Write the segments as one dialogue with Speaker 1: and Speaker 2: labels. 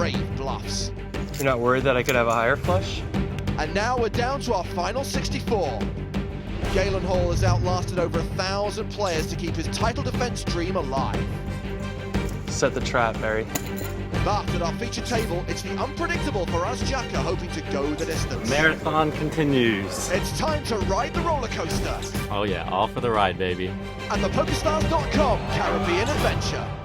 Speaker 1: brave bluffs.
Speaker 2: You're not worried that I could have a higher flush?
Speaker 1: And now we're down to our final 64. Galen Hall has outlasted over 1,000 players to keep his title defense dream alive.
Speaker 2: Set the trap, Barry.
Speaker 1: But at our feature table, it's the unpredictable Faraz Jaka hoping to go the distance.
Speaker 3: Marathon continues.
Speaker 1: It's time to ride the roller coaster.
Speaker 3: Oh yeah, all for the ride, baby.
Speaker 1: And the PokerStars.com Caribbean Adventure.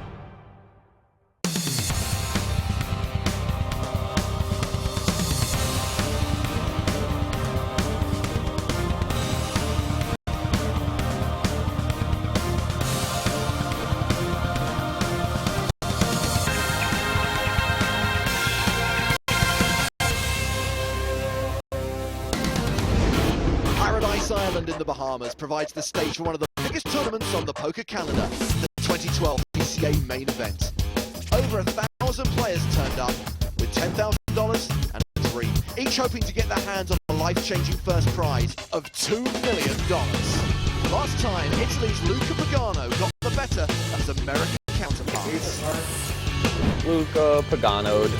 Speaker 1: Island in the Bahamas provides the stage for one of the biggest tournaments on the poker calendar, the 2012 PCA main event. Over 1,000 players turned up with $10,000 and a dream, each hoping to get their hands on a life-changing first prize of $2 million. Last time, Italy's Luca Pagano got the better of his American counterparts.
Speaker 4: Luca Pagano'd.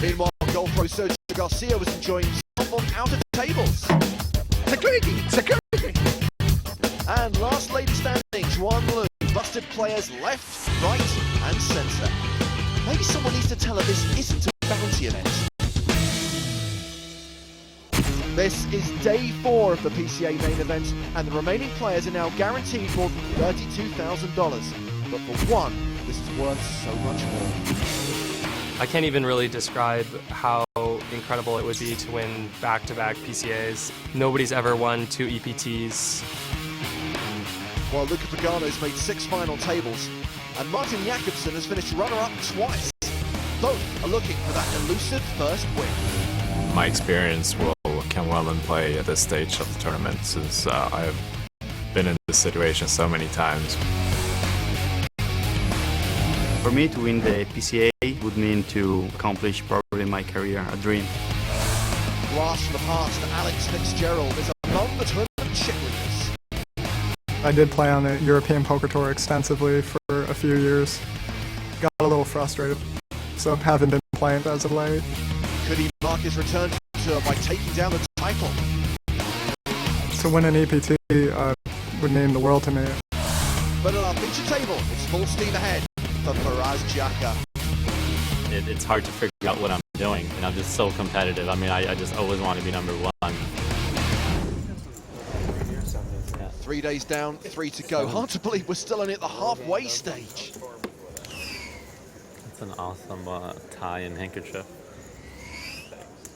Speaker 1: Meanwhile, golf pro Sergio Garcia was enjoying himself on outer tables. Security! Security! And last lady standing, Juan Lu, busted players left, right, and centre. Maybe someone needs to tell her this isn't a bounty event. This is day 4 of the PCA main event, and the remaining players are now guaranteed more than $32,000. But for one, this is worth so much more.
Speaker 2: I can't even really describe how incredible it would be to win back-to-back PCAs. Nobody's ever won 2 EPTs.
Speaker 1: While Luca Pagano's made 6 final tables, and Martin Jakobsen has finished runner-up twice. Both are looking for that elusive first win.
Speaker 5: My experience can well and play at this stage of the tournament, since I've been in this situation so many times.
Speaker 6: For me to win the PCA would mean to accomplish probably in my career a dream.
Speaker 1: Blast from the past, Alex Fitzgerald is among the tournament chip leaders.
Speaker 7: I did play on the European Poker Tour extensively for a few years. Got a little frustrated, so haven't been playing as of late.
Speaker 1: Could he mark his return to tour by taking down the title?
Speaker 7: To win an EPT would mean the world to me.
Speaker 1: But at our feature table, it's full steam ahead for Faraz Jaka.
Speaker 3: It's hard to figure out what I'm doing, and I'm just so competitive. I mean, I just always want to be number 1.
Speaker 1: 3 days down, 3 to go. Hard to believe we're still only at the halfway stage.
Speaker 3: It's an awesome tie and handkerchief.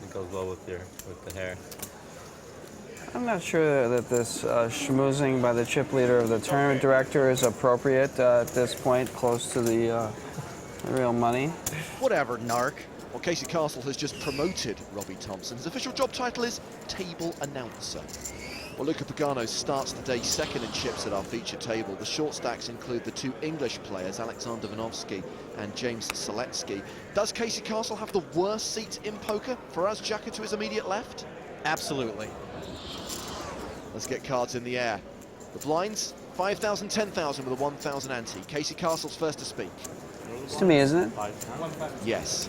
Speaker 3: It goes well with the hair.
Speaker 8: I'm not sure that this schmoozing by the chip leader of the tournament director is appropriate at this point, close to the real money.
Speaker 1: Whatever, narc. Well, Casey Castle has just promoted Robbie Thompson. His official job title is table announcer. Well, Luca Pagano starts the day second in chips at our feature table. The short stacks include the 2 English players, Alexander Vanovsky and James Seletsky. Does Casey Castle have the worst seat in poker? Faraz Jaka to his immediate left?
Speaker 9: Absolutely.
Speaker 1: Let's get cards in the air. The blinds, 5,000, 10,000 with a 1,000 ante. Casey Castle's first to speak.
Speaker 8: It's to me, isn't it?
Speaker 1: Yes.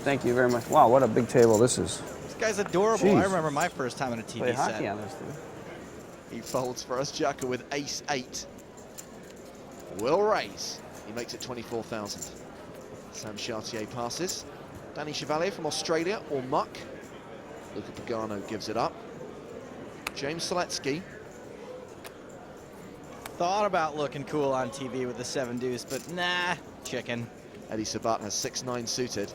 Speaker 8: Thank you very much. Wow, what a big table this is.
Speaker 9: This guy's adorable.
Speaker 8: Jeez.
Speaker 9: I remember my first time on a TV
Speaker 8: Play
Speaker 9: set.
Speaker 8: hockey on this, dude.
Speaker 1: He folds Faraz Jaka with ace-8. Will raise. He makes it 24,000. Sam Chartier passes. Danny Chevalier from Australia, or Muck. Luca Pagano gives it up. James Seletsky.
Speaker 9: Thought about looking cool on TV with the 7 deuce, but nah, chicken.
Speaker 1: Eddie Sabat has 6-9 suited.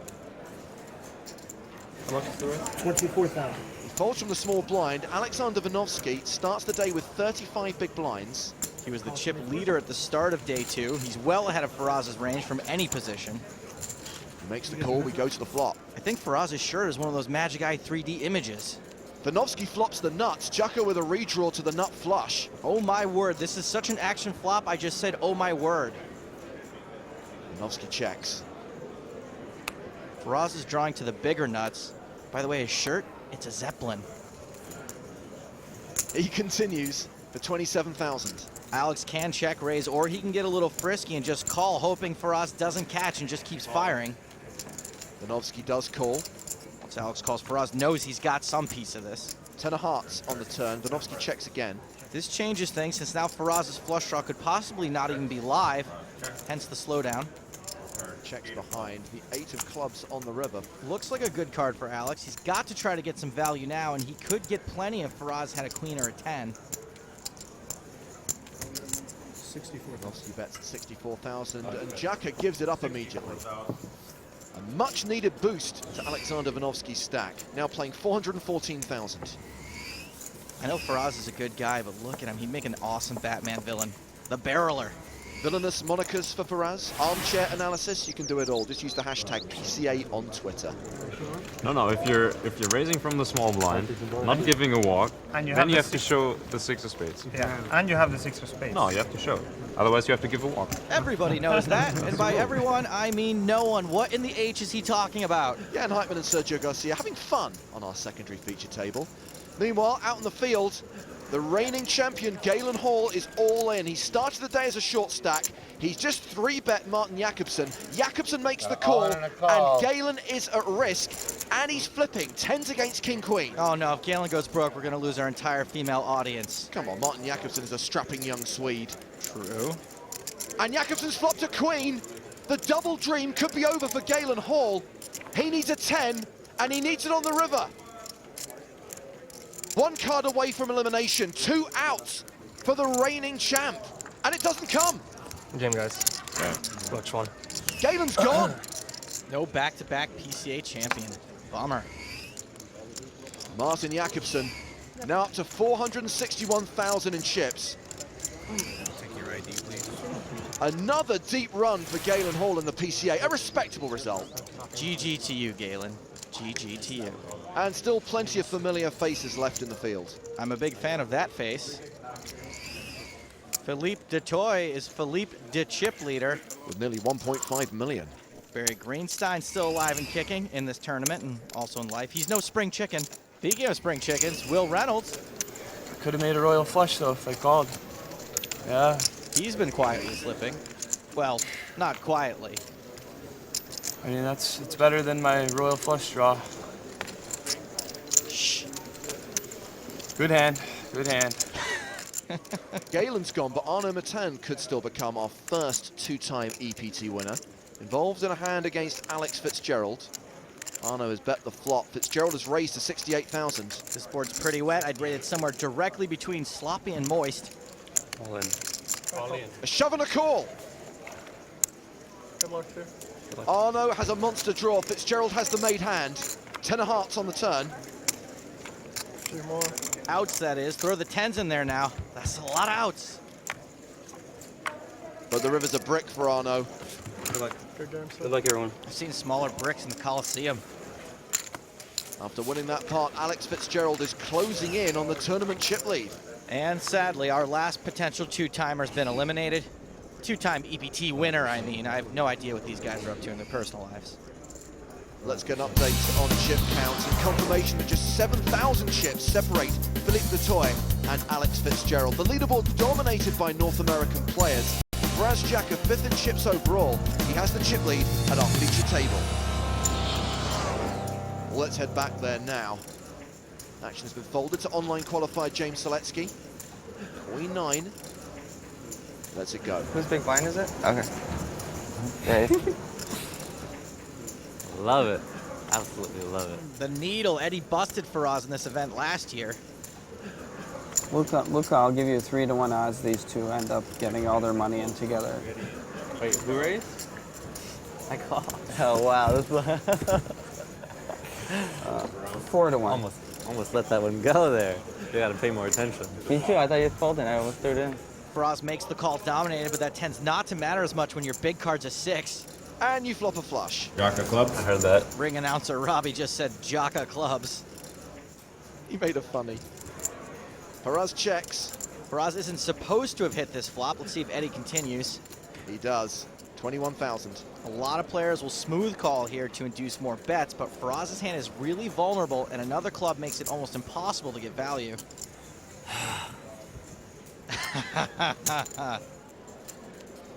Speaker 10: How much is it? 24,000.
Speaker 1: He folds from the small blind. Alexander Vanovsky starts the day with 35 big blinds.
Speaker 9: He was the chip leader at the start of day 2. He's well ahead of Faraz's range from any position.
Speaker 1: He makes the call, we go to the flop.
Speaker 9: I think Faraz's shirt is one of those Magic Eye 3D images.
Speaker 1: Vanovsky flops the nuts. Jaka with a redraw to the nut flush.
Speaker 9: Oh my word, this is such an action flop. I just said, oh my word.
Speaker 1: Vanovsky checks.
Speaker 9: Faraz is drawing to the bigger nuts. By the way, his shirt, it's a Zeppelin.
Speaker 1: He continues for 27,000.
Speaker 9: Alex can check raise, or he can get a little frisky and just call, hoping Faraz doesn't catch and just keeps firing.
Speaker 1: Vinovsky does call.
Speaker 9: Once Alex calls, Faraz knows he's got some piece of this.
Speaker 1: 10 of hearts on the turn. Vinovsky checks again.
Speaker 9: This changes things since now Faraz's flush draw could possibly not even be live, hence the slowdown.
Speaker 1: Checks behind the 8 of clubs on the river.
Speaker 9: Looks like a good card for Alex. He's got to try to get some value now, and he could get plenty if Faraz had a queen or a 10.
Speaker 10: 64.
Speaker 1: Vinovsky bets at 64,000, and Jaka gives it up immediately. A much needed boost to Alexander Vinovsky's stack, now playing 414,000.
Speaker 9: I know Faraz is a good guy, but look at him. He'd make an awesome Batman villain. The Barreler.
Speaker 1: Villainous monikers for Faraz, armchair analysis, you can do it all. Just use the hashtag PCA on Twitter.
Speaker 11: No, if you're raising from the small blind, not giving a walk,
Speaker 10: And
Speaker 11: then you have to show the 6 of spades.
Speaker 10: Yeah, and you have the 6 of spades.
Speaker 11: No, you have to show it. Otherwise you have to give a walk.
Speaker 9: Everybody knows that, and by everyone, I mean no one. What in the H is he talking about?
Speaker 1: Jan Heitman and Sergio Garcia having fun on our secondary feature table. Meanwhile, out in the field, the reigning champion, Galen Hall, is all in. He started the day as a short stack. He's just 3-bet Martin Jakobsen. Jakobsen makes the call, and Galen is at risk, and he's flipping. 10s against King-Queen.
Speaker 9: Oh no, if Galen goes broke, we're going to lose our entire female audience.
Speaker 1: Come on, Martin Jakobsen is a strapping young Swede.
Speaker 9: True.
Speaker 1: And Jakobsen's flopped a queen. The double dream could be over for Galen Hall. He needs a 10, and he needs it on the river. 1 card away from elimination, 2 outs for the reigning champ, and it doesn't come.
Speaker 2: Game, guys. Which one?
Speaker 1: Galen's gone.
Speaker 9: No back-to-back PCA champion. Bummer.
Speaker 1: Martin Jakobsen now up to 461,000 in chips. Another deep run for Galen Hall in the PCA, a respectable result.
Speaker 9: GG to you, Galen. GG to you.
Speaker 1: And still plenty of familiar faces left in the field.
Speaker 9: I'm a big fan of that face. Philippe Detoy is Philippe de Chip leader.
Speaker 1: With nearly 1.5 million.
Speaker 9: Barry Greenstein still alive and kicking in this tournament and also in life. He's no spring chicken. Speaking of spring chickens, Will Reynolds.
Speaker 8: Could have made a royal flush though if I called. Yeah.
Speaker 9: He's been quietly slipping. Well, not quietly.
Speaker 8: I mean, it's better than my royal flush draw.
Speaker 9: Shh.
Speaker 8: Good hand. Good hand.
Speaker 1: Galen's gone, but Arnaud Matan could still become our first 2-time EPT winner. Involved in a hand against Alex Fitzgerald. Arnaud has bet the flop. Fitzgerald has raised to 68,000.
Speaker 9: This board's pretty wet. I'd rate it somewhere directly between sloppy and moist.
Speaker 2: All in. All in.
Speaker 1: A shove and a call.
Speaker 7: Good luck, too.
Speaker 1: Arnaud has a monster draw. Fitzgerald has the made hand. 10 of hearts on the turn.
Speaker 7: A few more.
Speaker 9: Outs, that is. Throw the 10s in there now. That's a lot of outs.
Speaker 1: But the river's a brick for Arnaud.
Speaker 2: Good luck.
Speaker 7: Good game, sir.
Speaker 2: Good luck, everyone.
Speaker 9: I've seen smaller bricks in the Coliseum.
Speaker 1: After winning that part, Alex Fitzgerald is closing in on the tournament chip lead.
Speaker 9: And sadly, our last potential 2-timer's been eliminated. 2-time EPT winner, I mean. I have no idea what these guys are up to in their personal lives.
Speaker 1: Let's get an update on chip counts and confirmation that just 7,000 chips separate Philippe Detoy and Alex Fitzgerald. The leaderboard dominated by North American players. Faraz Jaka 5th in chips overall. He has the chip lead at our feature table. Let's head back there now. Action has been folded to online qualified James Seletsky. Queen 9. Let's it go.
Speaker 4: Whose big blind is it? Okay. Okay.
Speaker 3: Love it. Absolutely love it.
Speaker 9: The needle. Eddie busted Faraz in this event last year.
Speaker 8: Luca, I'll give you 3-to-1 odds these two end up getting all their money in together.
Speaker 3: Wait, who raised? I call.
Speaker 4: Oh, wow. This
Speaker 8: 4-to-1.
Speaker 3: Almost let that one go there. You gotta pay more attention.
Speaker 4: Me too. I thought you folded. I almost threw it in.
Speaker 9: Faraz makes the call dominated, but that tends not to matter as much when your big card's a 6.
Speaker 1: And you flop a flush.
Speaker 11: Jaka club.
Speaker 3: I heard that.
Speaker 9: Ring announcer Robbie just said Jaka clubs.
Speaker 1: He made it funny. Faraz checks.
Speaker 9: Faraz isn't supposed to have hit this flop. Let's see if Eddie continues.
Speaker 1: He does. 21,000.
Speaker 9: A lot of players will smooth call here to induce more bets, but Faraz's hand is really vulnerable, and another club makes it almost impossible to get value.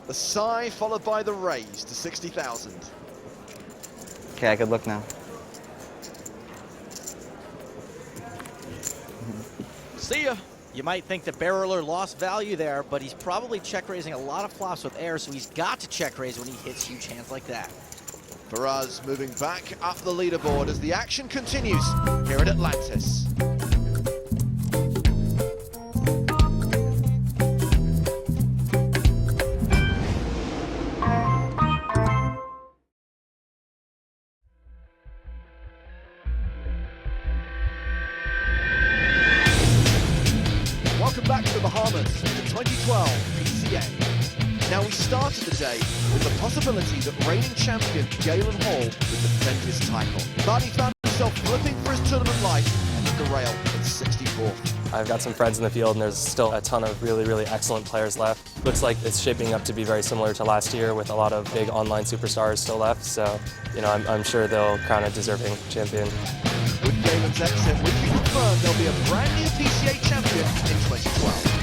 Speaker 1: The sigh followed by the raise to 60,000.
Speaker 4: Okay, I could look now.
Speaker 9: See ya. You might think the barreler lost value there, but he's probably check raising a lot of flops with air, so he's got to check raise when he hits huge hands like that.
Speaker 1: Faraz moving back up the leaderboard as the action continues here at Atlantis. Welcome back to the Bahamas, the 2012 PCA. Now we started the day with the possibility that reigning champion Galen Hall would defend his title. But he found himself flipping for his tournament life and hit the rail at 64th.
Speaker 2: I've got some friends in the field, and there's still a ton of really, really excellent players left. Looks like it's shaping up to be very similar to last year with a lot of big online superstars still left. So, you know, I'm sure they'll crown a deserving champion.
Speaker 1: With Galen's exit, we can confirm there'll be a brand new PCA champion in 2012.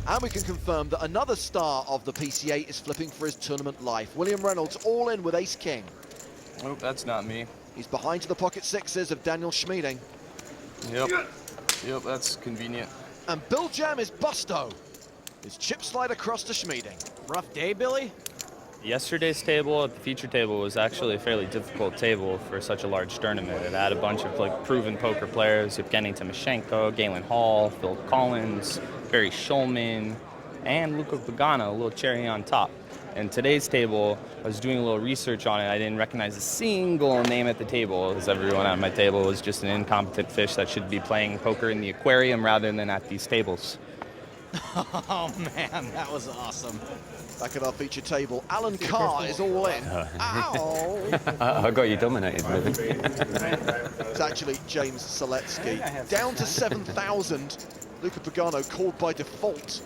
Speaker 1: And we can confirm that another star of the PCA is flipping for his tournament life. William Reynolds all in with ace king.
Speaker 12: Nope, that's not me.
Speaker 1: He's behind to the pocket sixes of Daniel Schmieding.
Speaker 12: Yep, that's convenient.
Speaker 1: And Bill Jam is busto. His chip slide across to Schmieding.
Speaker 9: Rough day, Billy?
Speaker 12: Yesterday's table at the feature table was actually a fairly difficult table for such a large tournament. It had a bunch of proven poker players, Evgeny Timoshenko, Galen Hall, Phil Collins, Barry Schulman, and Luka Pagano, a little cherry on top. And today's table, I was doing a little research on it. I didn't recognize a single name at the table, as everyone at my table was just an incompetent fish that should be playing poker in the aquarium rather than at these tables.
Speaker 9: Oh man, that was awesome.
Speaker 1: Back at our feature table, Alan Carr is all in. Ow!
Speaker 13: I got you dominated, really.
Speaker 1: It's actually James Seletsky. Down to 7,000. Luka Pagano called by default.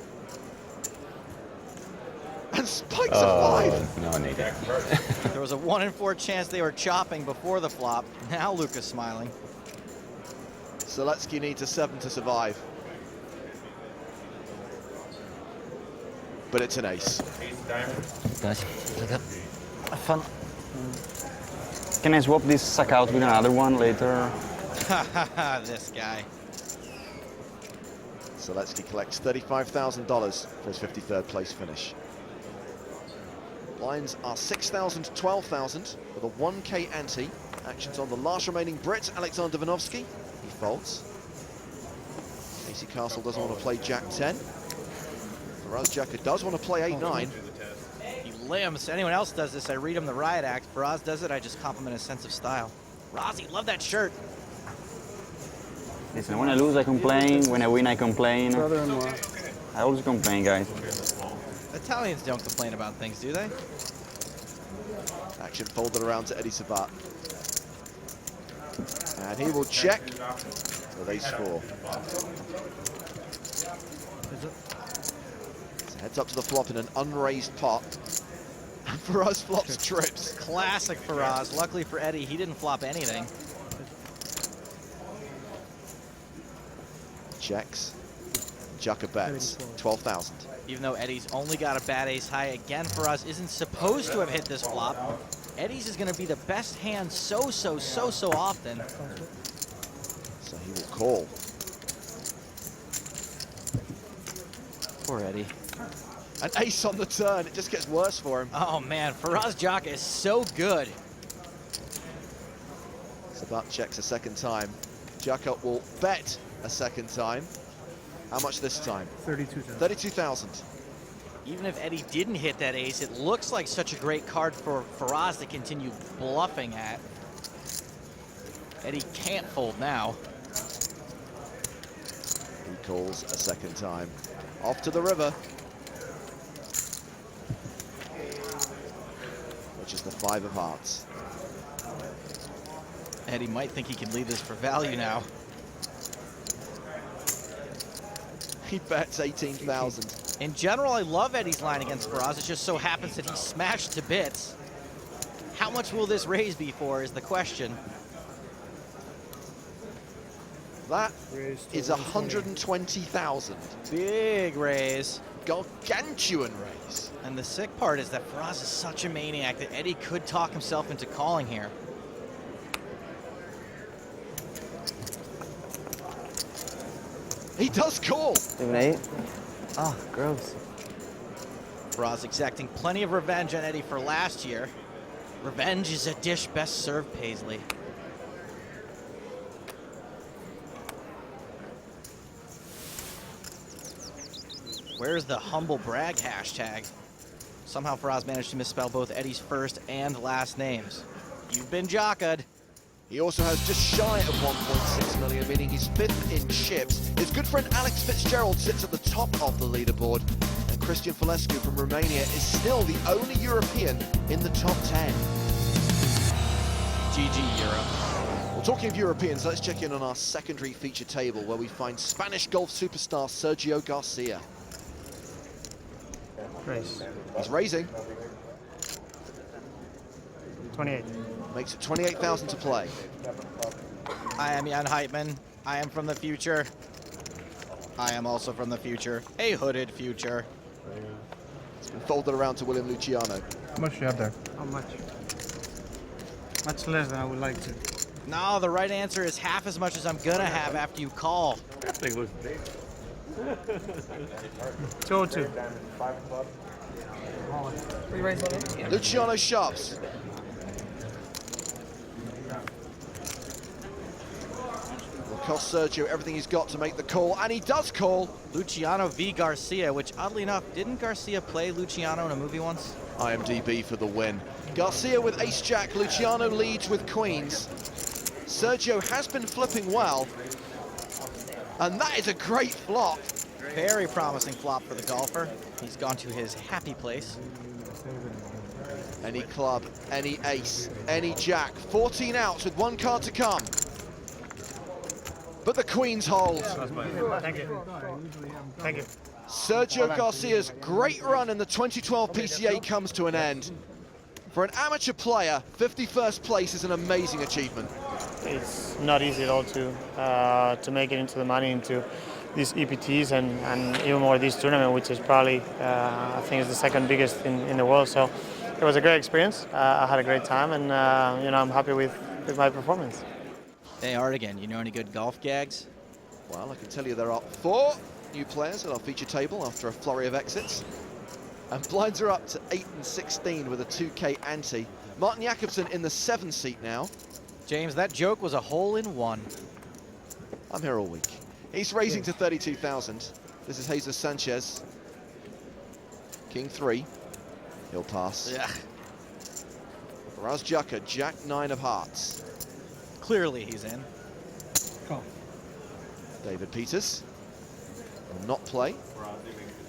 Speaker 1: And spikes a 5.
Speaker 13: No, I need it.
Speaker 9: There was a 1 in 4 chance they were chopping before the flop. Now Luka's smiling.
Speaker 1: Seletsky needs a 7 to survive. But it's an ace.
Speaker 4: Guys, have fun. Can I swap this sack out with another one later?
Speaker 9: This guy.
Speaker 1: Seletsky collects $35,000 for his 53rd place finish. Lines are 6,000 to 12,000 with a 1K ante. Actions on the last remaining Brit, Alexander Vanovsky. He folds. AC Castle doesn't want to play Jack 10. Faraz Jaka does want to play 8-9.
Speaker 9: He limbs. Anyone else does this, I read him the riot act. Faraz does it, I just compliment his sense of style. Rozzy, love that shirt.
Speaker 4: Listen, when I lose, I complain. When I win, I complain.
Speaker 8: Brother-in-law.
Speaker 4: I always complain, guys.
Speaker 9: Italians don't complain about things, do they?
Speaker 1: Action folded around to Eddie Sabat. And he will check with ace-4. So heads up to the flop in an unraised pot. And Faraz flops trips.
Speaker 9: Classic Faraz. Luckily for Eddie, he didn't flop anything.
Speaker 1: Checks. Jaka bets. 12,000.
Speaker 9: Even though Eddie's only got a bad ace high, again, Faraz isn't supposed to have hit this flop. Eddie's is going to be the best hand so often.
Speaker 1: So he will call.
Speaker 9: Poor Eddie.
Speaker 1: An ace on the turn. It just gets worse for him.
Speaker 9: Oh man, Faraz Jaka is so good.
Speaker 1: Sabat checks a second time. Jaka will bet a second time. How much this time?
Speaker 10: 32,000.
Speaker 1: 32,000.
Speaker 9: Even if Eddie didn't hit that ace, it looks like such a great card for Faraz to continue bluffing at. Eddie can't fold now.
Speaker 1: He calls a second time. Off to the river. Which is the 5 of hearts.
Speaker 9: Eddie might think he can leave this for value now.
Speaker 1: He bets 18,000.
Speaker 9: In general, I love Eddie's line against Faraz. It just so happens that he's smashed to bits. How much will this raise be for is the question.
Speaker 1: That is 120,000.
Speaker 9: Big raise.
Speaker 1: gargantuan raise.
Speaker 9: And the sick part is that Faraz is such a maniac that Eddie could talk himself into calling here.
Speaker 1: He does call.
Speaker 8: Even 8? Oh, gross.
Speaker 9: Faraz exacting plenty of revenge on Eddie for last year. Revenge is a dish best served Paisley. Where's the humble brag hashtag? Somehow Faraz managed to misspell both Eddie's first and last names. You've been jockeyed.
Speaker 1: He also has just shy of 1.6 million, meaning he's 5th in chips. His good friend Alex Fitzgerald sits at the top of the leaderboard, and Christian Fulescu from Romania is still the only European in the top 10.
Speaker 9: GG Europe.
Speaker 1: Well, talking of Europeans, let's check in on our secondary feature table where we find Spanish golf superstar Sergio Garcia.
Speaker 10: Raise.
Speaker 1: He's raising.
Speaker 10: 28.
Speaker 1: Makes it 28,000 to play.
Speaker 9: I am Jan Heitman. I am from the future. I am also from the future. A hooded future.
Speaker 1: It's been folded around to William Luciano.
Speaker 10: How much do you have there? How much? Much less than I would like to.
Speaker 9: No, the right answer is half as much as I'm gonna have after you call.
Speaker 11: That thing looks big.
Speaker 10: 202.
Speaker 1: Luciano shoves. Will cost Sergio everything he's got to make the call, and he does call.
Speaker 9: Luciano v. Garcia, which oddly enough, didn't Garcia play Luciano in a movie once?
Speaker 1: IMDb for the win. Garcia with ace-jack, Luciano leads with queens. Sergio has been flipping well, and that is a great flop.
Speaker 9: Very promising flop for the golfer. He's gone to his happy place.
Speaker 1: Any club, any ace, any jack. 14 outs with one card to come. But the queens hold.
Speaker 10: Thank you. Thank you.
Speaker 1: Sergio Garcia's great run in the 2012 PCA comes to an end. For an amateur player, 51st place is an amazing achievement.
Speaker 10: It's not easy at all to make it into the money into these EPTs and even more this tournament, which is probably I think is the second biggest in the world. So it was a great experience. I had a great time, and I'm happy with my performance.
Speaker 9: Hey, Artigan, you know any good golf gags?
Speaker 1: Well, I can tell you there are 4 new players at our feature table after a flurry of exits. And blinds are up to 8 and 16 with a 2K ante. Martin Jakobsen in the 7 seat now.
Speaker 9: James, that joke was a hole-in-one.
Speaker 1: I'm here all week. He's raising to 32,000. This is Jesus Sanchez. King 3. He'll pass.
Speaker 9: Yeah.
Speaker 1: Faraz Jaka, Jack 9 of hearts.
Speaker 9: Clearly he's in.
Speaker 10: Call.
Speaker 1: David Peters will not play.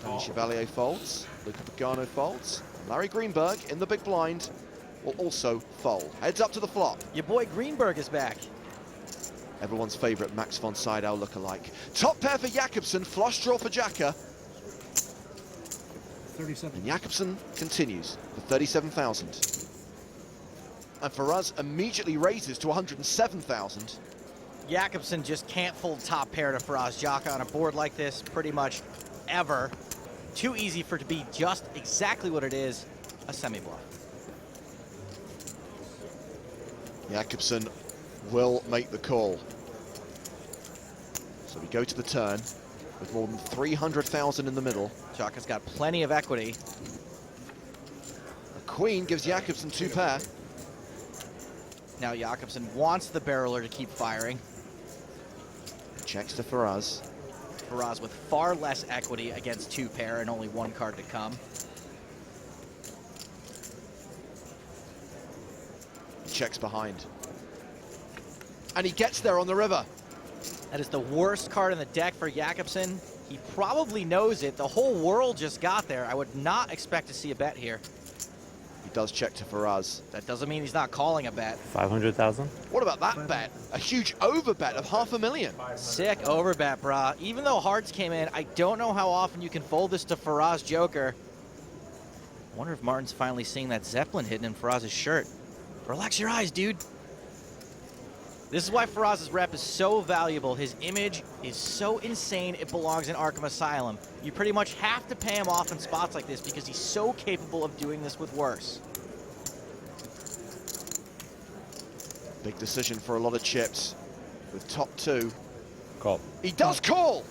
Speaker 1: Tony Chevalier folds. Luca Pagano folds. Larry Greenberg in the big blind will also fold. Heads up to the flop.
Speaker 9: Your boy Greenberg is back.
Speaker 1: Everyone's favourite Max von Sydow lookalike. Top pair for Jakobsen, flush draw for Jaka.
Speaker 10: 37.
Speaker 1: And Jakobsen continues for 37,000. And Faraz immediately raises to 107,000.
Speaker 9: Jakobsen just can't fold top pair to Faraz Jaka on a board like this pretty much ever. Too easy for it to be just exactly what it is, a semi-bluff.
Speaker 1: Jakobsen will make the call. So we go to the turn with more than 300,000 in the middle.
Speaker 9: Jaka's got plenty of equity.
Speaker 1: The queen gives Jakobsen 2 pair.
Speaker 9: Now Jakobsen wants the barreler to keep firing.
Speaker 1: Checks to Faraz.
Speaker 9: Faraz with far less equity against 2 pair and only 1 card to come.
Speaker 1: Checks behind. And he gets there on the river.
Speaker 9: That is the worst card in the deck for Jakobsen. He probably knows it. The whole world just got there. I would not expect to see a bet here.
Speaker 1: He does check to Faraz.
Speaker 9: That doesn't mean he's not calling a bet.
Speaker 11: 500,000.
Speaker 1: What about that bet? A huge over bet of $500,000.
Speaker 9: Sick over bet, brah. Even though hearts came in, I don't know how often you can fold this to Faraz Joker. Wonder if Martin's finally seeing that Zeppelin hidden in Faraz's shirt. Relax your eyes, dude. This is why Faraz's rep is so valuable. His image is so insane it belongs in Arkham Asylum. You pretty much have to pay him off in spots like this because he's so capable of doing this with worse.
Speaker 1: Big decision for a lot of chips with top two.
Speaker 13: Call.
Speaker 1: He does call!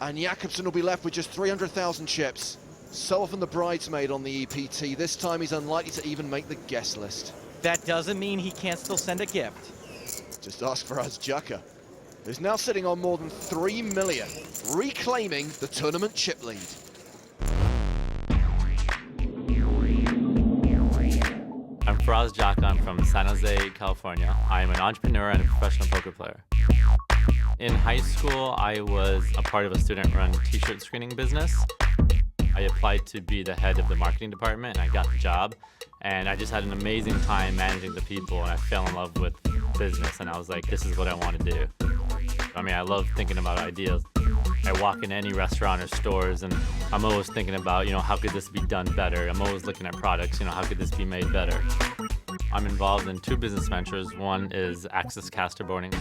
Speaker 1: And Jakobsen will be left with just 300,000 chips. So often the bridesmaid on the EPT. This time he's unlikely to even make the guest list.
Speaker 9: That doesn't mean he can't still send a gift.
Speaker 1: Just ask Faraz Jaka, who's now sitting on more than 3 million, reclaiming the tournament chip lead.
Speaker 3: I'm Faraz Jaka. I'm from San Jose, California. I am an entrepreneur and a professional poker player. In high school, I was a part of a student-run t-shirt screening business. I applied to be the head of the marketing department, and I got the job. And I just had an amazing time managing the people, and I fell in love with business, and I was like, this is what I want to do. I mean, I love thinking about ideas. I walk in any restaurant or stores, and I'm always thinking about, how could this be done better? I'm always looking at products, how could this be made better? I'm involved in 2 business ventures. One is Axis Casterboarding.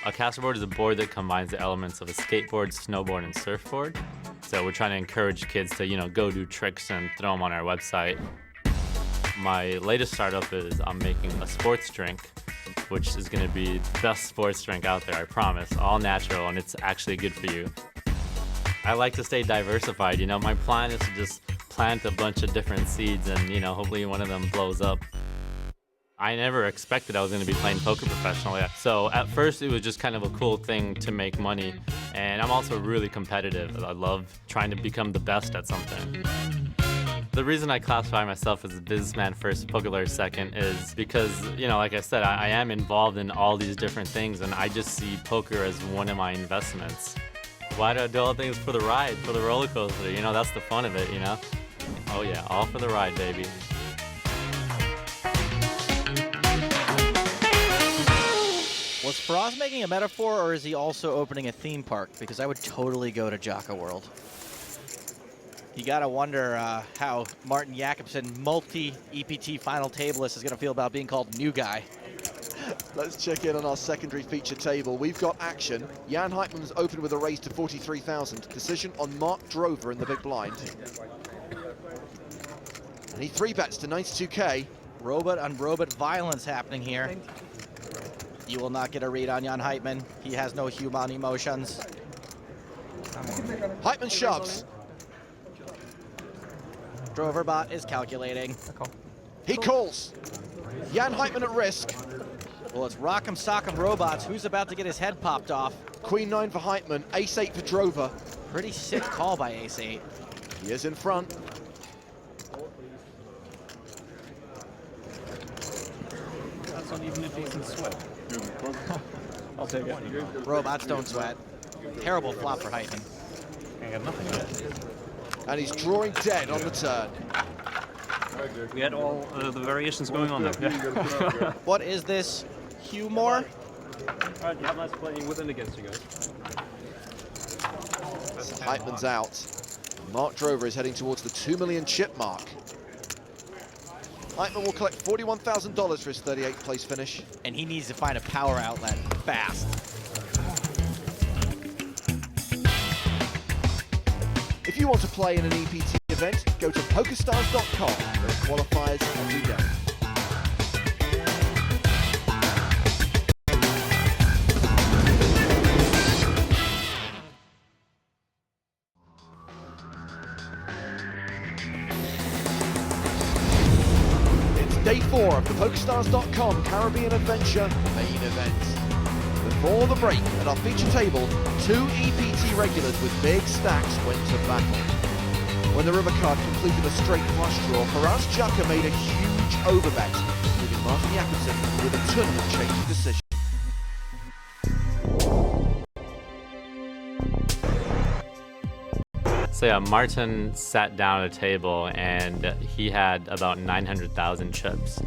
Speaker 3: A casterboard is a board that combines the elements of a skateboard, snowboard, and surfboard. So we're trying to encourage kids to, go do tricks and throw them on our website. My latest startup is I'm making a sports drink, which is going to be the best sports drink out there, I promise. All natural, and it's actually good for you. I like to stay diversified. My plan is to just plant a bunch of different seeds and, hopefully one of them blows up. I never expected I was going to be playing poker professionally. So at first it was just kind of a cool thing to make money. And I'm also really competitive. I love trying to become the best at something. The reason I classify myself as a businessman first, poker player second is because, like I said, I am involved in all these different things, and I just see poker as one of my investments. Why do I do all things for the ride, for the roller coaster? That's the fun of it, Oh yeah, all for the ride, baby.
Speaker 9: Was Faraz making a metaphor, or is he also opening a theme park? Because I would totally go to Jaka World. You gotta wonder how Martin Jakobsen, multi-EPT final tableist, is gonna feel about being called new guy.
Speaker 1: Let's check in on our secondary feature table. We've got action. Jan Heitman's opened with a raise to 43,000. Decision on Mark Drover in the big blind. And he 3-bets to 92K.
Speaker 9: Robot on robot violence happening here. You will not get a read on Jan Heitman. He has no human emotions.
Speaker 1: Heitman shoves.
Speaker 9: Droverbot is calculating.
Speaker 1: He calls. Jan Heitman at risk.
Speaker 9: Well, it's Rock'em Sock'em Robots. Who's about to get his head popped off?
Speaker 1: Queen 9 for Heitman, Ace 8 for Drover.
Speaker 9: Pretty sick call by Ace 8.
Speaker 1: He is in front.
Speaker 11: That's not even a decent sweat. I'll take it.
Speaker 9: Robots don't sweat. Terrible flop for Heitman.
Speaker 11: I got nothing yet.
Speaker 1: And he's drawing dead on the turn.
Speaker 11: We had all the variations going on there.
Speaker 9: What is this? Humor?
Speaker 11: Alright, you have nice playing with and against you guys.
Speaker 1: Heitman's out. Mark Drover is heading towards the 2 million chip mark. Heitman will collect $41,000 for his 38th place finish.
Speaker 9: And he needs to find a power outlet fast.
Speaker 1: If you want to play in an EPT event, go to pokerstars.com. There are qualifiers every day. It's day 4 of the pokerstars.com Caribbean Adventure main event. Before the break, at our feature table, 2 EPT regulars with big stacks went to battle. When the river card completed a straight flush draw, Faraz Jaka made a huge overbet, leaving Martin Jakobsen with a tournament-changing decision.
Speaker 3: So yeah, Martin sat down at a table and he had about 900,000 chips.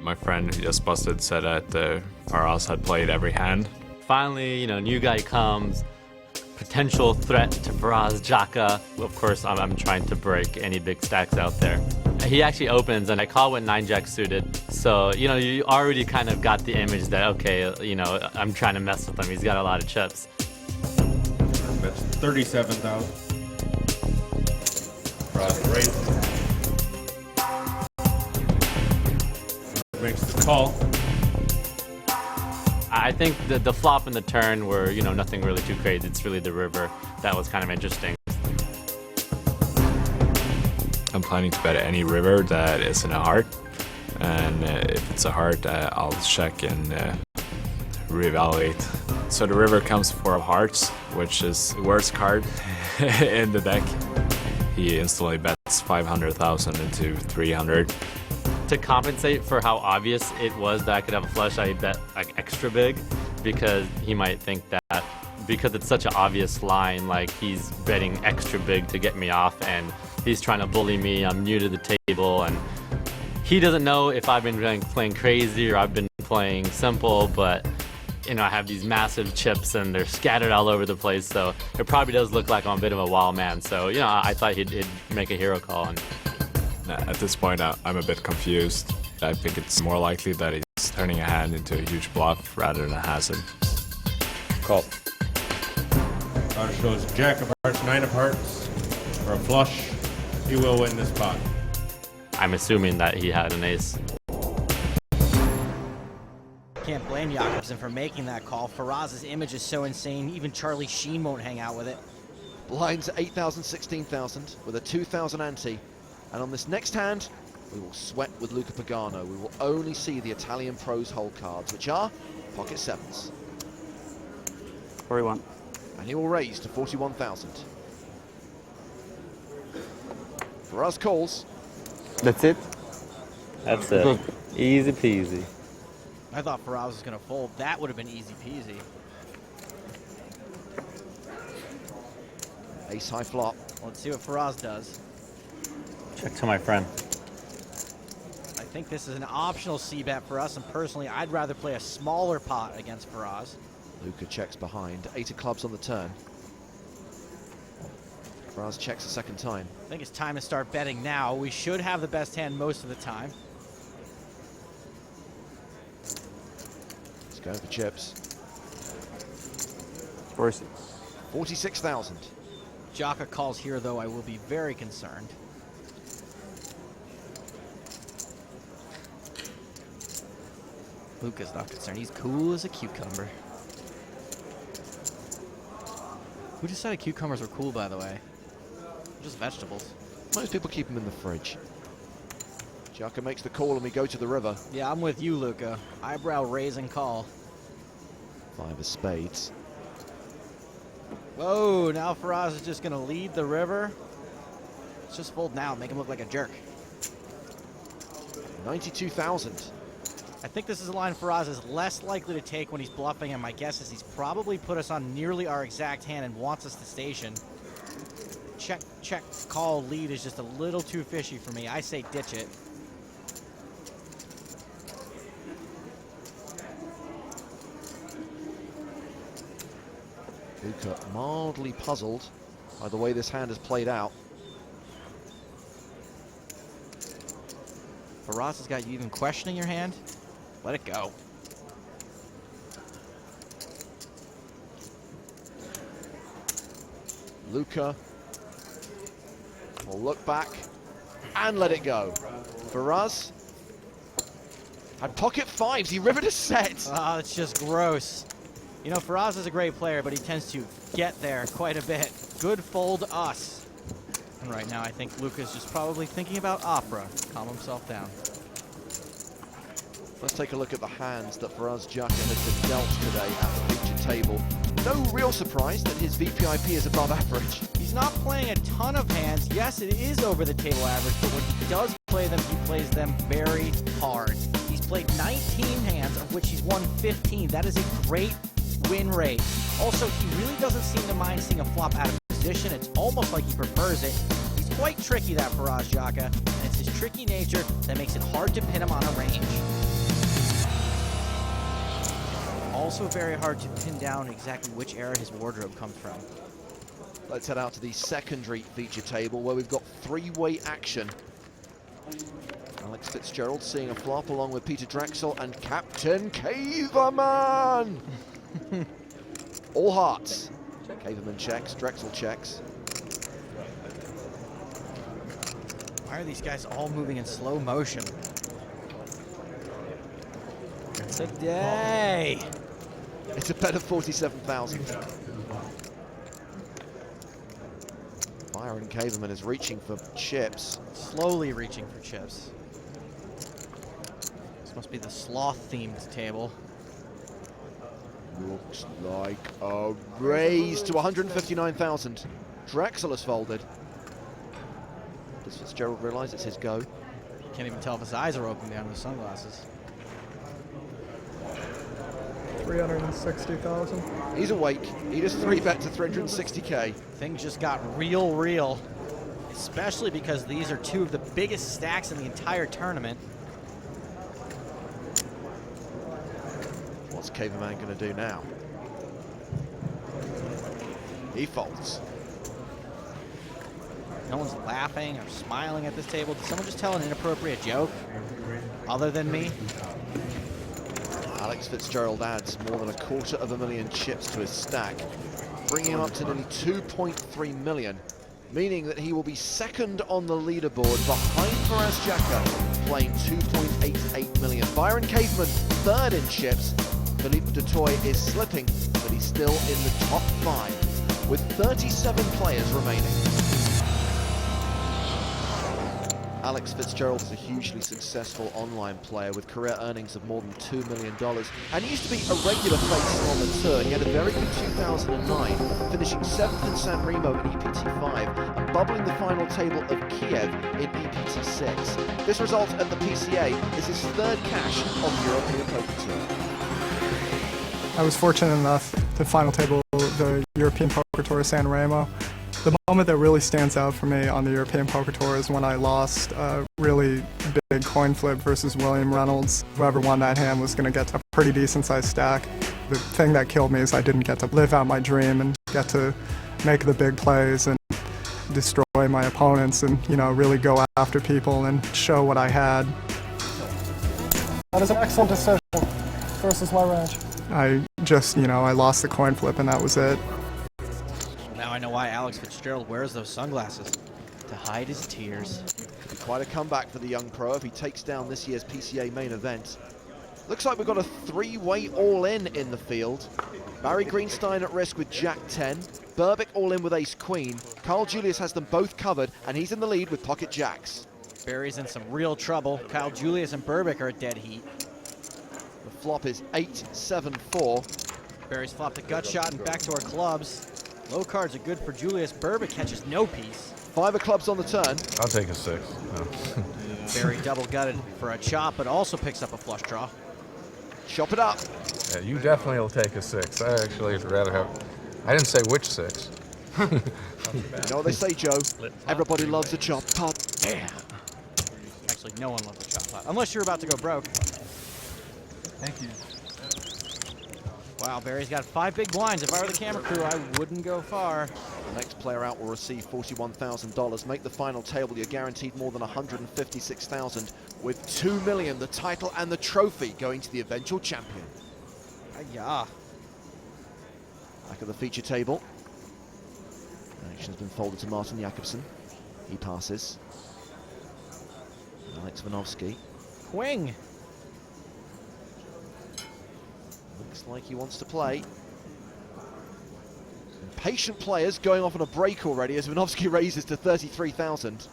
Speaker 5: My friend who just busted said that Faraz had played every hand.
Speaker 3: Finally, new guy comes, potential threat to Faraz Jaka. Of course, I'm trying to break any big stacks out there. He actually opens, and I call with 9-jack suited. So, you know, you already kind of got the image that, okay, you know, I'm trying to mess with him. He's got a lot of chips.
Speaker 14: That's 37,000. Right. Makes the call.
Speaker 3: I think the flop and the turn were, you know, nothing really too crazy. It's really the river that was kind of interesting.
Speaker 5: I'm planning to bet any river that isn't a heart, and if it's a heart, I'll check and reevaluate. So the river comes 4 of hearts, which is the worst card in the deck. He instantly bets 500,000 into 300.
Speaker 3: To compensate for how obvious it was that I could have a flush, I bet like extra big, because he might think that because it's such an obvious line, like he's betting extra big to get me off, and he's trying to bully me. I'm new to the table, and he doesn't know if I've been playing crazy or I've been playing simple, but you know, I have these massive chips and they're scattered all over the place, so it probably does look like I'm a bit of a wild man. So, you know, I thought he'd make a hero call. And
Speaker 5: at this point, I'm a bit confused. I think it's more likely that he's turning a hand into a huge bluff rather than a hazard.
Speaker 13: Call.
Speaker 14: Card shows Jack of hearts, 9 of hearts, or a flush. He will win this pot.
Speaker 3: I'm assuming that he had an ace.
Speaker 9: Can't blame Jakobsen for making that call. Faraz's image is so insane, even Charlie Sheen won't hang out with it.
Speaker 1: Blinds 8,000, 16,000 with a 2,000 ante. And on this next hand, we will sweat with Luca Pagano. We will only see the Italian pros hole cards, which are pocket 7s.
Speaker 4: 41.
Speaker 1: And he will raise to 41,000. Faraz calls.
Speaker 4: That's it?
Speaker 13: That's it. Easy peasy.
Speaker 9: I thought Faraz was going to fold. That would have been easy peasy.
Speaker 1: Ace high flop.
Speaker 9: Let's see what Faraz does.
Speaker 3: Check to my friend.
Speaker 9: I think this is an optional c-bet for us, and personally, I'd rather play a smaller pot against Faraz.
Speaker 1: Luca checks behind. 8 of clubs on the turn. Faraz checks a second time.
Speaker 9: I think it's time to start betting now. We should have the best hand most of the time.
Speaker 1: Let's go for chips. 46,000.
Speaker 9: Jaka calls here, though. I will be very concerned. Luca's not concerned. He's cool as a cucumber. Who decided cucumbers were cool, by the way? They're just vegetables.
Speaker 1: Most people keep them in the fridge. Jaka makes the call and we go to the river.
Speaker 9: Yeah, I'm with you, Luca. Eyebrow raise and call.
Speaker 1: 5 of spades.
Speaker 9: Whoa, now Faraz is just going to lead the river. Let's just fold now, make him look like a jerk.
Speaker 1: 92,000.
Speaker 9: I think this is a line Faraz is less likely to take when he's bluffing, and my guess is he's probably put us on nearly our exact hand and wants us to station. Check, check, call, lead is just a little too fishy for me. I say ditch it.
Speaker 1: Luca mildly puzzled by the way this hand has played out.
Speaker 9: Faraz has got you even questioning your hand. Let it go.
Speaker 1: Luca will look back and let it go. Faraz had pocket 5s. He rivered a set.
Speaker 9: Ah, it's just gross. You know, Faraz is a great player, but he tends to get there quite a bit. Good fold us. And right now, I think Luca's just probably thinking about opera. Calm himself down.
Speaker 1: Let's take a look at the hands that Faraz Jaka has been dealt today at the featured table. No real surprise that his VPIP is above average.
Speaker 9: He's not playing a ton of hands. Yes, it is over the table average, but when he does play them, he plays them very hard. He's played 19 hands, of which he's won 15. That is a great win rate. Also, he really doesn't seem to mind seeing a flop out of position. It's almost like he prefers it. He's quite tricky, that Faraz Jaka, and it's his tricky nature that makes it hard to pin him on a range. Also very hard to pin down exactly which era his wardrobe comes from.
Speaker 1: Let's head out to the secondary feature table where we've got 3-way action. Alex Fitzgerald seeing a flop along with Peter Drexel and Captain Caveman. All hearts. Caveman checks, Drexel checks.
Speaker 9: Why are these guys all moving in slow motion? Today.
Speaker 1: It's a bet of 47,000. Byron Caveman is reaching for chips.
Speaker 9: Slowly reaching for chips. This must be the sloth-themed table.
Speaker 1: Looks like a raise to 159,000. Drexel has folded. Does Fitzgerald realize it's his go?
Speaker 9: Can't even tell if his eyes are open behind those sunglasses.
Speaker 7: 360,000.
Speaker 1: He's awake. He just 3-bet to 360K.
Speaker 9: Things just got real, especially because these are two of the biggest stacks in the entire tournament.
Speaker 1: What's Caveman going to do now? He folds.
Speaker 9: No one's laughing or smiling at this table. Did someone just tell an inappropriate joke other than me?
Speaker 1: Alex Fitzgerald adds more than 250,000 chips to his stack, bringing him up to nearly 2.3 million, meaning that he will be second on the leaderboard behind Faraz Jaka, playing 2.88 million. Byron Caveman third in chips. Philippe Dutoy is slipping, but he's still in the top 5 with 37 players remaining. Alex Fitzgerald is a hugely successful online player with career earnings of more than $2 million, and he used to be a regular face on the tour. He had a very good 2009, finishing 7th in San Remo in EPT5 and bubbling the final table of Kiev in EPT6. This result at the PCA is his third cash on the European Poker Tour.
Speaker 7: I was fortunate enough to final table the European Poker Tour San Remo. The moment that really stands out for me on the European Poker Tour is when I lost a really big coin flip versus William Reynolds. Whoever won that hand was going to get a pretty decent sized stack. The thing that killed me is I didn't get to live out my dream and get to make the big plays and destroy my opponents and, you know, really go after people and show what I had.
Speaker 15: That is an excellent decision versus my range.
Speaker 7: I just, you know, I lost the coin flip and that was it.
Speaker 9: Now I know why Alex Fitzgerald wears those sunglasses, to hide his tears.
Speaker 1: Could be quite a comeback for the young pro if he takes down this year's PCA main event. Looks like we've got a three-way all-in the field. Barry Greenstein at risk with Jack-10. Berbick all-in with Ace-Queen. Carl Julius has them both covered, and he's in the lead with pocket jacks.
Speaker 9: Barry's in some real trouble. Kyle Julius and Berbick are at dead heat.
Speaker 1: The flop is 8-7-4.
Speaker 9: Barry's flopped a gut shot and backdoor clubs. Low cards are good for Julius. Berbick catches no piece.
Speaker 1: 5 of clubs on the turn.
Speaker 16: I'll take a 6. No.
Speaker 9: Barry double gutted for a chop, but also picks up a flush draw.
Speaker 1: Chop it up.
Speaker 16: Yeah, you definitely will take a 6. I actually would rather have. I didn't say which 6.
Speaker 1: You know what they say, Joe? Everybody loves a chop pot.
Speaker 9: Yeah. Actually, no one loves a chop pot, unless you're about to go broke.
Speaker 15: Thank you.
Speaker 9: Wow, Barry's got 5 big blinds. If I were the camera crew, I wouldn't go far.
Speaker 1: The next player out will receive $41,000. Make the final table, you're guaranteed more than $156,000, with $2 million, the title and the trophy going to the eventual champion.
Speaker 9: Yeah.
Speaker 1: Back at the feature table. Action's been folded to Martin Jakobsen. He passes. Alex Vanovsky.
Speaker 9: Quing.
Speaker 1: Looks like he wants to play. Impatient players going off on a break already as Vanovsky raises to 33,000.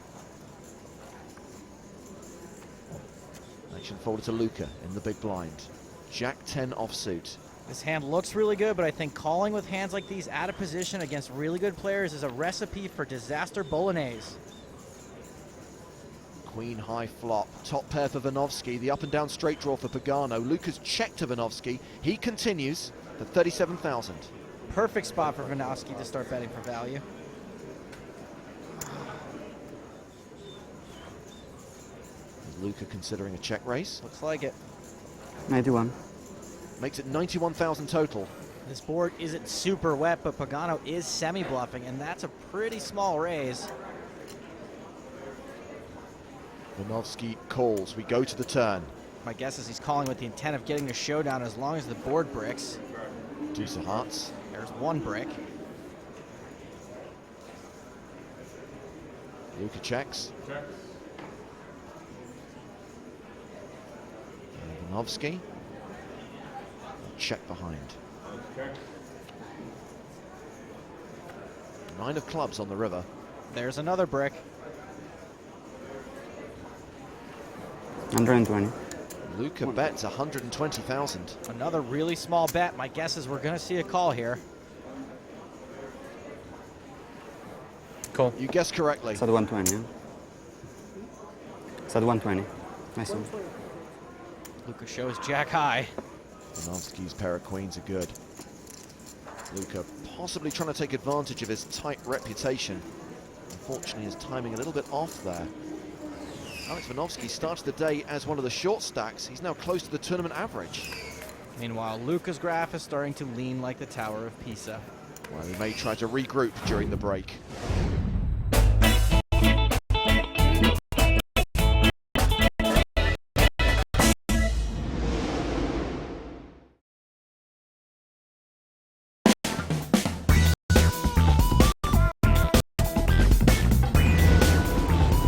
Speaker 1: Action folded to Luca in the big blind. Jack-10 offsuit.
Speaker 9: This hand looks really good, but I think calling with hands like these out of position against really good players is a recipe for disaster bolognese.
Speaker 1: Queen high flop, top pair for Vanovsky, the up and down straight draw for Pagano. Luca's checked to Vanovsky. He continues for 37,000.
Speaker 9: Perfect spot for Vanovsky to start betting for value.
Speaker 1: Is Luca considering a check raise?
Speaker 9: Looks like it.
Speaker 6: 91.
Speaker 1: Makes it 91,000 total.
Speaker 9: This board isn't super wet, but Pagano is semi-bluffing, and that's a pretty small raise.
Speaker 1: Vinovsky calls. We go to the turn.
Speaker 9: My guess is he's calling with the intent of getting a showdown as long as the board bricks.
Speaker 1: Deuce of hearts.
Speaker 9: There's one brick.
Speaker 1: Luka checks. Vinovsky. Check behind. 9 of clubs on the river.
Speaker 9: There's another brick.
Speaker 4: 120.
Speaker 1: Luka bets 120,000.
Speaker 9: Another really small bet. My guess is we're going to see a call here.
Speaker 4: Call.
Speaker 1: You guessed correctly.
Speaker 4: It's at 120, yeah? It's at 120. Nice one.
Speaker 9: Luka shows jack high.
Speaker 1: Vinovsky's pair of queens are good. Luka possibly trying to take advantage of his tight reputation. Unfortunately, his timing a little bit off there. Alex Vinovsky started the day as one of the short stacks. He's now close to the tournament average.
Speaker 9: Meanwhile, Luka's graph is starting to lean like the Tower of Pisa.
Speaker 1: Well, he may try to regroup during the break.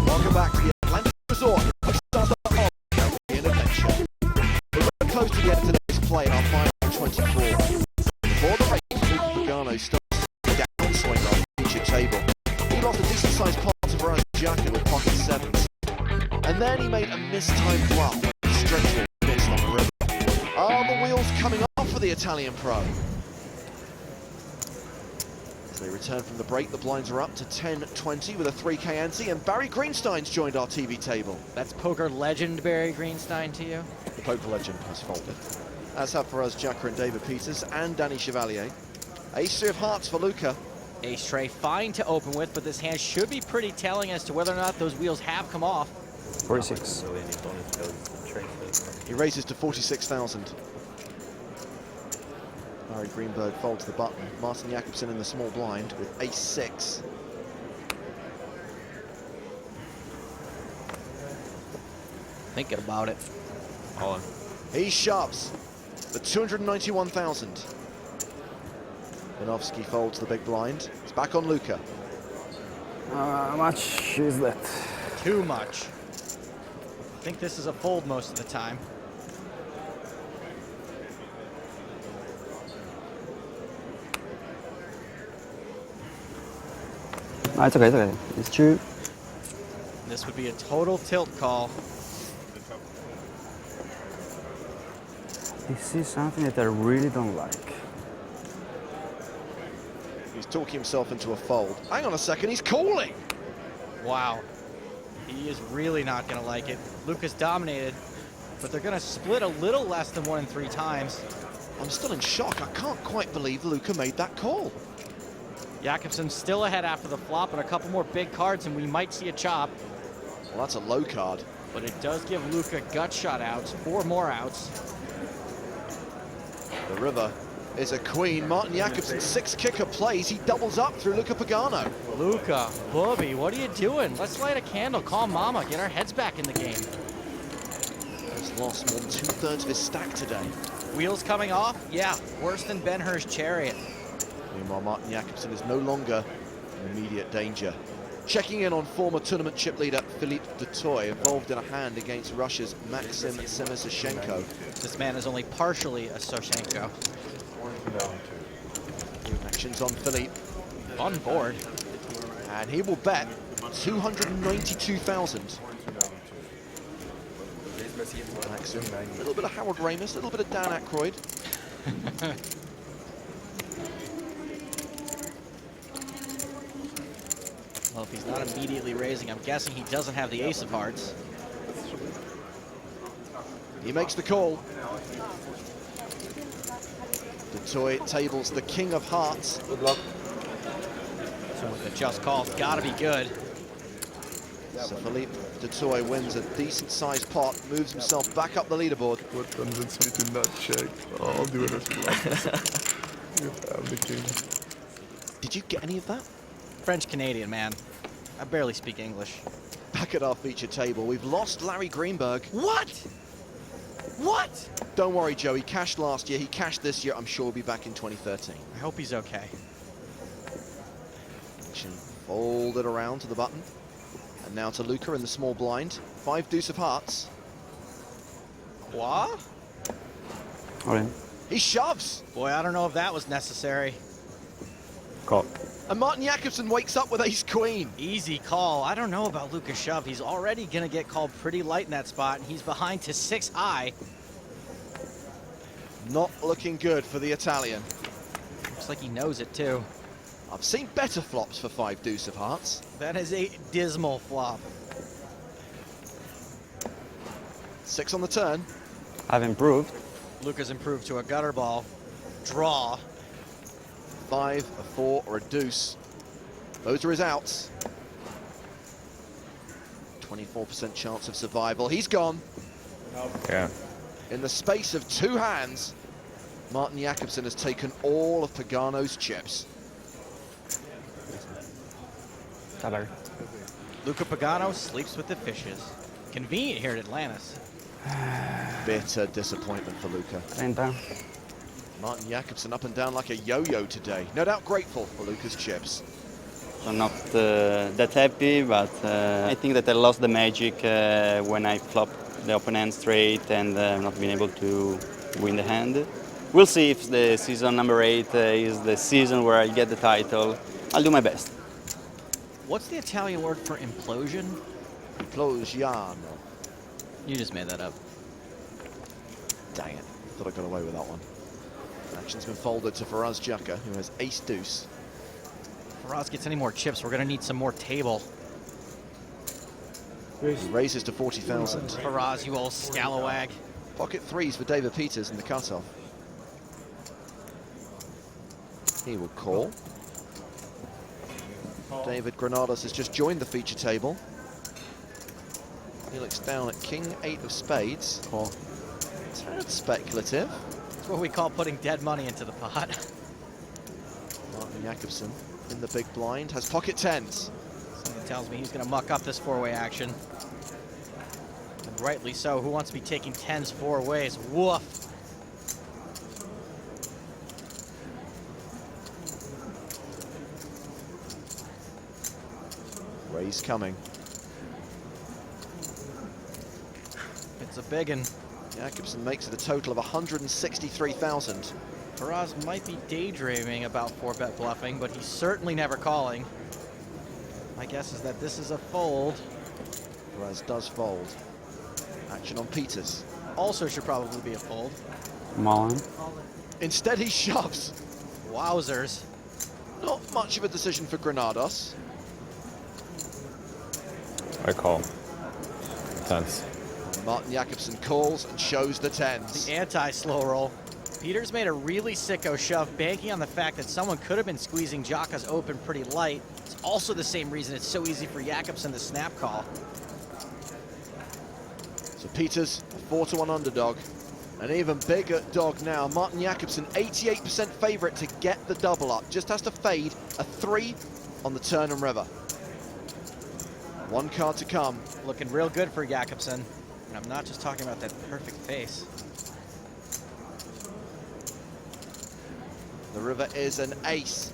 Speaker 1: Welcome back to the Atlantic Resort. Which starts the Caribbean adventure. We're very close to the end of today's play in our final 24. Before the race, Pagano starts the downswing on the feature table. He lost a decent-sized pot to Faraz Jaka with pocket sevens. And then he made a mistimed bluff straight to a miss on the river. Are the wheels coming off for the Italian pro? As they return from the break, the blinds are up to 10-20 with a 3K ante, and Barry Greenstein's joined our TV table.
Speaker 9: That's poker legend Barry Greenstein to you?
Speaker 1: The poker legend has folded. As have Faraz Jaka and David Peters and Danny Chevalier. Ace-3 of hearts for Luka.
Speaker 9: Ace tray fine to open with, but this hand should be pretty telling as to whether or not those wheels have come off.
Speaker 4: 46.
Speaker 1: He raises to 46,000. Barry Greenberg folds the button. Martin Jakobsen in the small blind with ace-6.
Speaker 9: Thinking about it.
Speaker 11: All in.
Speaker 1: He shoves for 291,000. Vinovsky folds the big blind. It's back on Luka.
Speaker 8: How much is that?
Speaker 9: Too much. I think this is a fold most of the time.
Speaker 4: No, it's okay, it's okay. It's true.
Speaker 9: This would be a total tilt call.
Speaker 4: This is something that I really don't like.
Speaker 1: He's talking himself into a fold. Hang on a second, he's calling!
Speaker 9: Wow. He is really not going to like it. Luka's dominated, but they're going to split a little less than 1 in 3 times.
Speaker 1: I'm still in shock. I can't quite believe Luka made that call.
Speaker 9: Jakobsen's still ahead after the flop, and a couple more big cards, and we might see a chop.
Speaker 1: Well, that's a low card.
Speaker 9: But it does give Luka gut shot outs, 4 more outs.
Speaker 1: The river is a queen. Martin Jakobsen, 6 kicker plays. He doubles up through Luka Pagano.
Speaker 9: Luka, Bubby, what are you doing? Let's light a candle, call mama, get our heads back in the game.
Speaker 1: He's lost more than 2/3 of his stack today.
Speaker 9: Wheels coming off? Yeah, worse than Ben-Hur's Chariot.
Speaker 1: Meanwhile, Martin Jakobsen is no longer in immediate danger. Checking in on former tournament chip leader Philippe Dutoy, involved in a hand against Russia's Maxim Semisashenko.
Speaker 9: This man is only partially a Soshenko.
Speaker 1: Actions on Philippe.
Speaker 9: On board.
Speaker 1: And he will bet 292,000. Maxim, a little bit of Harold Ramis, a little bit of Dan Aykroyd.
Speaker 9: Well, if he's not immediately raising, I'm guessing he doesn't have the ace of hearts.
Speaker 1: He makes the call. Dutoy tables the king of hearts. Good luck.
Speaker 9: So with the just call, it's got to be good.
Speaker 1: So Philippe Dutoy wins a decent-sized pot, moves himself back up the leaderboard.
Speaker 16: What convinced me to not check? I'll do it as well. You have the king.
Speaker 1: Did you get any of that?
Speaker 9: French-Canadian, man. I barely speak English.
Speaker 1: back at our feature table. We've lost Larry Greenberg.
Speaker 9: What? What?
Speaker 1: Don't worry, Joe. He cashed last year. He cashed this year. I'm sure he'll be back in 2013.
Speaker 9: I hope he's okay.
Speaker 1: Action folded around to the button. And now to Luca in the small blind. 5 deuce of hearts.
Speaker 9: What?
Speaker 4: All in.
Speaker 1: He shoves.
Speaker 9: Boy, I don't know if that was necessary.
Speaker 4: Call.
Speaker 1: And Martin Jakobsen wakes up with ace-queen.
Speaker 9: Easy call. I don't know about Luca's shove. He's already going to get called pretty light in that spot, and he's behind to 6 high.
Speaker 1: Not looking good for the Italian.
Speaker 9: Looks like he knows it, too.
Speaker 1: I've seen better flops for 5 deuce of hearts.
Speaker 9: That is a dismal flop.
Speaker 1: 6 on the turn.
Speaker 4: I've improved.
Speaker 9: Luca's improved to a gutter ball. Draw.
Speaker 1: 5, a 4, or a deuce. Those are his outs. 24% chance of survival. He's gone.
Speaker 11: Yeah.
Speaker 1: In the space of 2 hands, Martin Jakobsen has taken all of Pagano's chips.
Speaker 9: Luca Pagano sleeps with the fishes. Convenient here at Atlantis.
Speaker 1: Bitter disappointment for Luca.
Speaker 4: 30.
Speaker 1: Martin Jakobsen up and down like a yo-yo today. No doubt grateful for Luca's chips.
Speaker 4: I'm not that happy, but I think that I lost the magic when I flopped the open hand straight and not being able to win the hand. We'll see if the season number 8 is the season where I get the title. I'll do my best.
Speaker 9: What's the Italian word for implosion?
Speaker 1: Implosiano.
Speaker 9: You just made that up.
Speaker 1: Dang it. Thought I got away with that one. Action's been folded to Faraz Jaka, who has ace deuce.
Speaker 9: If Faraz gets any more chips, we're going to need some more table.
Speaker 1: He raises to 40,000.
Speaker 9: Faraz, you old scalawag.
Speaker 1: Pocket 3s for David Peters in the cutoff. He will call. David Granados has just joined the feature table. He looks down at King 8 of spades.
Speaker 4: Call.
Speaker 1: Tad speculative.
Speaker 9: That's what we call putting dead money into the pot.
Speaker 1: Martin Jakobsen in the big blind has pocket 10s.
Speaker 9: Something tells me he's going to muck up this 4-way action. And rightly so. Who wants to be taking 10s 4 ways? Woof.
Speaker 1: Raise coming.
Speaker 9: It's a biggin.
Speaker 1: Jakobsen makes it a total of 163,000.
Speaker 9: Faraz might be daydreaming about 4-bet bluffing, but he's certainly never calling. My guess is that this is a fold.
Speaker 1: Faraz does fold. Action on Peters.
Speaker 9: Also should probably be a fold.
Speaker 4: Mullen.
Speaker 1: Instead he shoves.
Speaker 9: Wowzers.
Speaker 1: Not much of a decision for Granados.
Speaker 11: I call. 10s.
Speaker 1: Martin Jakobsen calls and shows the 10s.
Speaker 9: The anti-slow roll. Peters made a really sicko shove, banking on the fact that someone could have been squeezing Jaka's open pretty light. It's also the same reason it's so easy for Jakobsen to snap call.
Speaker 1: So Peters, a 4-1 underdog. An even bigger dog now. Martin Jakobsen, 88% favorite to get the double up. Just has to fade a 3 on the turn and river. 1 card to come.
Speaker 9: Looking real good for Jakobsen. And I'm not just talking about that perfect face.
Speaker 1: The river is an ace.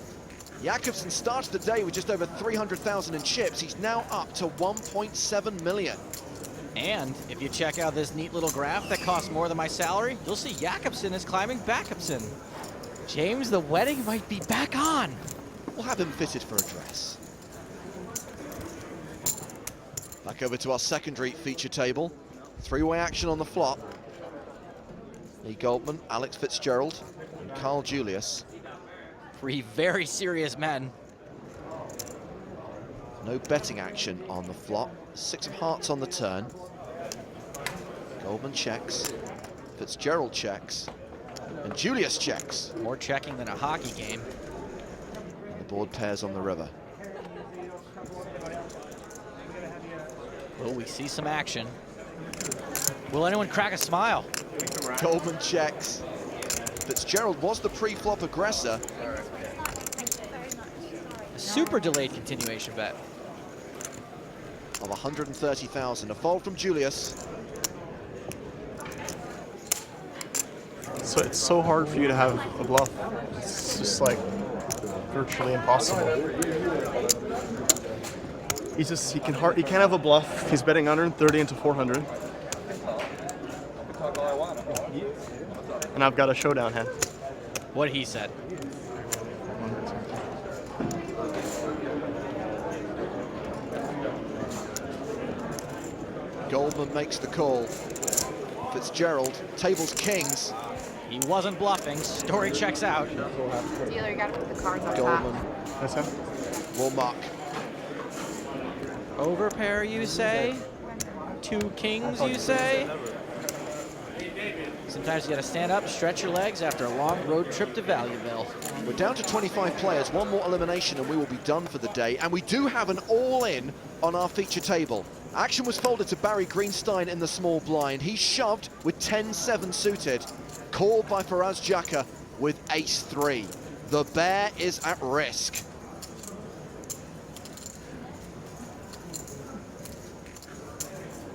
Speaker 1: Jakobsen started the day with just over 300,000 in chips. He's now up to 1.7 million.
Speaker 9: And if you check out this neat little graph that costs more than my salary, you'll see Jakobsen is climbing Backobsen. James, the wedding might be back on.
Speaker 1: We'll have him fitted for a dress. Back over to our secondary feature table. 3-way action on the flop. Lee Goldman, Alex Fitzgerald, and Carl Julius.
Speaker 9: 3 very serious men.
Speaker 1: No betting action on the flop. 6 of hearts on the turn. Goldman checks. Fitzgerald checks. And Julius checks.
Speaker 9: More checking than a hockey game.
Speaker 1: And the board pairs on the river.
Speaker 9: Will we see some action? Will anyone crack a smile?
Speaker 1: Goldman checks. Fitzgerald was the pre-flop aggressor.
Speaker 9: A super delayed continuation bet.
Speaker 1: of 130,000. A fold from Julius.
Speaker 15: So it's so hard for you to have a bluff. It's just like virtually impossible. He can't have a bluff. He's betting 130 into 400. And I've got a showdown hand.
Speaker 9: What he said.
Speaker 1: Goldman makes the call. Fitzgerald, tables kings.
Speaker 9: He wasn't bluffing. Story checks out.
Speaker 17: Dealer, you gotta put the cards on
Speaker 1: Goldman
Speaker 17: top.
Speaker 15: That's him.
Speaker 1: will muck.
Speaker 9: Overpair, you say? Two kings, you say? Sometimes you gotta stand up, stretch your legs after a long road trip to Valueville.
Speaker 1: We're down to 25 players, one more elimination and we will be done for the day. And we do have an all-in on our feature table. Action was folded to Barry Greenstein in the small blind. He shoved with 10-7 suited, called by Faraz Jaka with ace-3. The bear is at risk.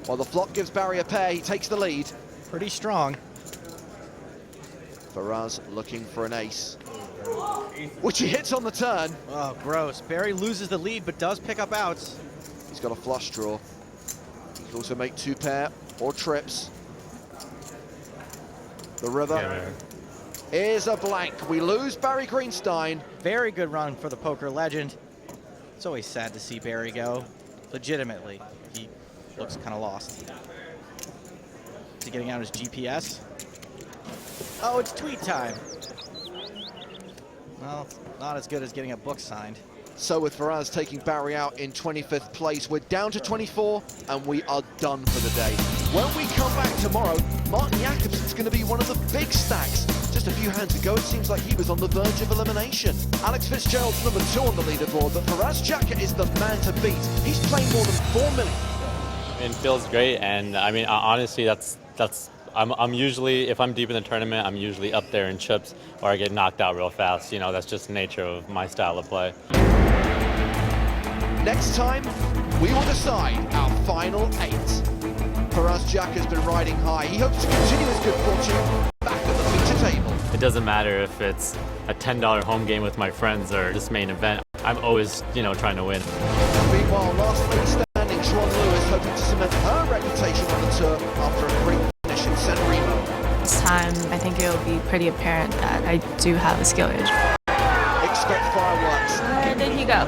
Speaker 1: While the flop gives Barry a pair, he takes the lead.
Speaker 9: Pretty strong.
Speaker 1: Faraz looking for an ace, which he hits on the turn.
Speaker 9: Oh, gross. Barry loses the lead, but does pick up outs.
Speaker 1: He's got a flush draw. He can also make two pair or trips. The river is a blank. We lose Barry Greenstein.
Speaker 9: Very good run for the poker legend. It's always sad to see Barry go. Legitimately, he looks kind of lost. Is he getting out his GPS? Oh, it's tweet time. Well, it's not as good as getting a book signed.
Speaker 1: So with Faraz taking Barry out in 25th place, we're down to 24 and we are done for the day. When we come back tomorrow, Martin Jakobsen's going to be one of the big stacks. Just a few hands ago, it seems like he was on the verge of elimination. Alex Fitzgerald's number 2 on the leaderboard, but Faraz Jaka is the man to beat. He's playing more than 4 million.
Speaker 3: It feels great, and I mean, honestly, I'm usually, if I'm deep in the tournament, I'm usually up there in chips, or I get knocked out real fast. You know, that's just the nature of my style of play.
Speaker 1: Next time, we will decide our final 8. Faraz Jaka has been riding high. He hopes to continue his good fortune back at the feature table.
Speaker 3: It doesn't matter if it's a $10 home game with my friends or this main event. I'm always, trying to win.
Speaker 1: Meanwhile, last lady standing, Siobhan Lewis, hoping to cement her reputation on the tour after a great finish in San Remo.
Speaker 18: This time, I think it will be pretty apparent that I do have a skill edge.
Speaker 1: Expect fireworks.
Speaker 18: There you go.